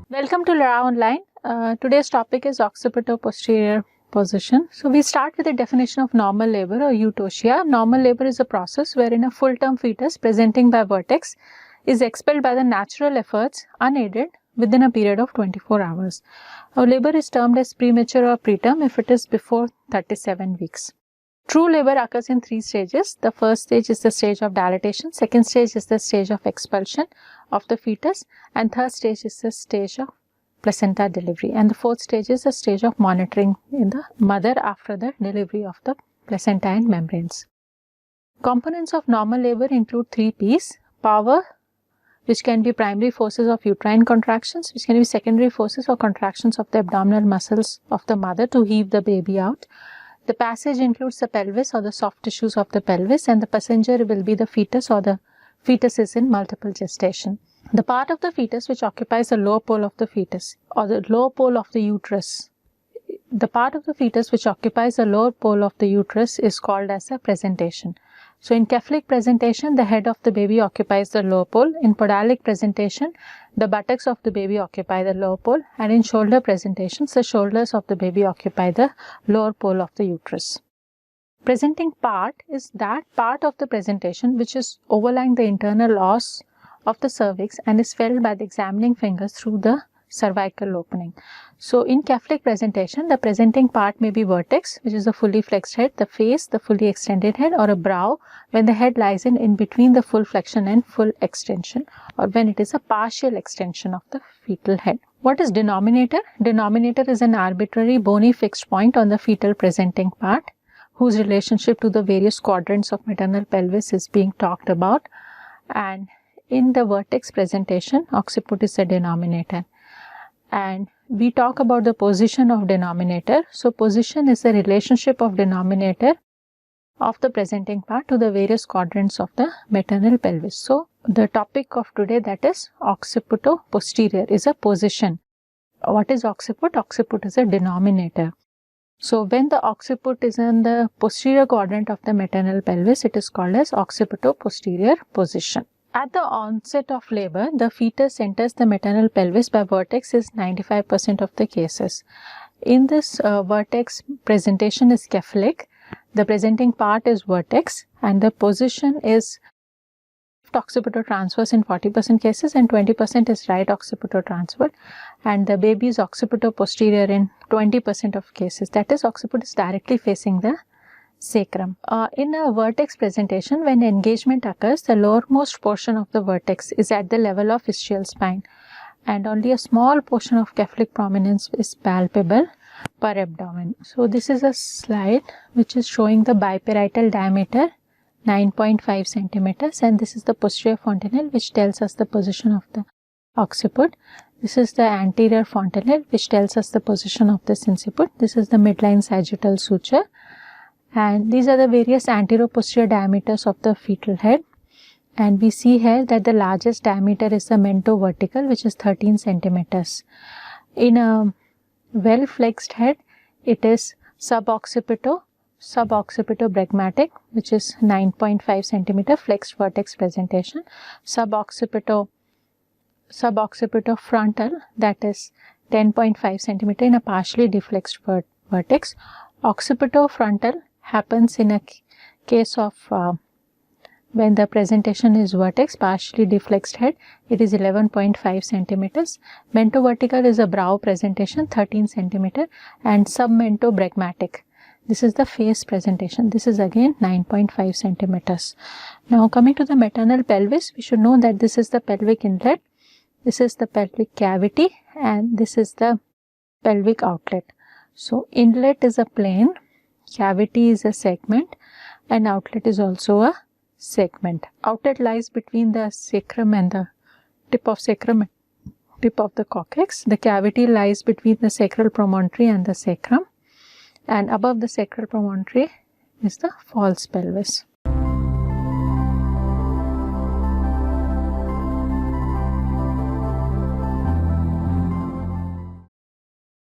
Welcome to Raaonline. Today's topic is Occipito Posterior position. So we start with the definition of normal labor or Eutocia. Normal labor is a process wherein a full-term fetus presenting by vertex is expelled by the natural efforts unaided within a period of 24 hours. Our labor is termed as premature or preterm if it is before 37 weeks. True labor occurs in three stages. The first stage is the stage of dilatation, second stage is the stage of expulsion of the fetus, and third stage is the stage of placenta delivery, and the fourth stage is the stage of monitoring in the mother after the delivery of the placenta and membranes. Components of normal labor include three P's: power, which can be primary forces of uterine contractions, which can be secondary forces or contractions of the abdominal muscles of the mother to heave the baby out. The passage includes the pelvis or the soft tissues of the pelvis, and the passenger will be the fetus or the fetus is in multiple gestation. The part of the fetus which occupies the lower pole of the fetus or the lower pole of the uterus, the part of the fetus which occupies the lower pole of the uterus is called as a presentation. So in cephalic presentation, the head of the baby occupies the lower pole. In podalic presentation, the buttocks of the baby occupy the lower pole, and in shoulder presentations, the shoulders of the baby occupy the lower pole of the uterus. Presenting part is that part of the presentation which is overlying the internal os of the cervix and is felt by the examining fingers through the cervical opening. So in cephalic presentation, the presenting part may be vertex, which is a fully flexed head, the face, the fully extended head, or a brow when the head lies in between the full flexion and full extension, or when it is a partial extension of the fetal head. What is denominator? Denominator is an arbitrary bony fixed point on the fetal presenting part whose relationship to the various quadrants of maternal pelvis is being talked about, and in the vertex presentation, occiput is the denominator. And we talk about the position of denominator. So position is the relationship of denominator of the presenting part to the various quadrants of the maternal pelvis. So the topic of today, that is Occipito Posterior, is a position. What is occiput? Occiput is a denominator. So when the occiput is in the posterior quadrant of the maternal pelvis, it is called as Occipito Posterior position. At the onset of labor, the fetus enters the maternal pelvis by vertex in 95% of the cases. In this vertex, presentation is cephalic, the presenting part is vertex, and the position is occipital transverse in 40% cases and 20% is right occipital transverse, and the baby is occipito posterior in 20% of cases. That is, occiput is directly facing the sacrum. In a vertex presentation, when engagement occurs, the lowermost portion of the vertex is at the level of ischial spine, and only a small portion of cephalic prominence is palpable per abdomen. So this is a slide which is showing the biparietal diameter 9.5 centimeters, and this is the posterior fontanelle which tells us the position of the occiput. This is the anterior fontanelle which tells us the position of the inciput. This is the midline sagittal suture. And these are the various anterior-posterior diameters of the fetal head, and we see here that the largest diameter is the mento-vertical, which is 13 centimeters. In a well-flexed head, it is suboccipito-bregmatic, which is 9.5 centimeter flexed vertex presentation, suboccipito-frontal, that is 10.5 centimeter in a partially deflexed vertex. Occipito-frontal happens in a case of when the presentation is vertex, partially deflexed head, it is 11.5 centimeters. Mento-vertical is a brow presentation, 13 centimeter, and submento-bregmatic. This is the face presentation. This is again 9.5 centimeters. Now coming to the maternal pelvis, we should know that this is the pelvic inlet, this is the pelvic cavity, and this is the pelvic outlet. So inlet is a plane, cavity is a segment, and outlet is also a segment. Outlet lies between the sacrum and the tip of sacrum and tip of the coccyx. The cavity lies between the sacral promontory and the sacrum, and above the sacral promontory is the false pelvis.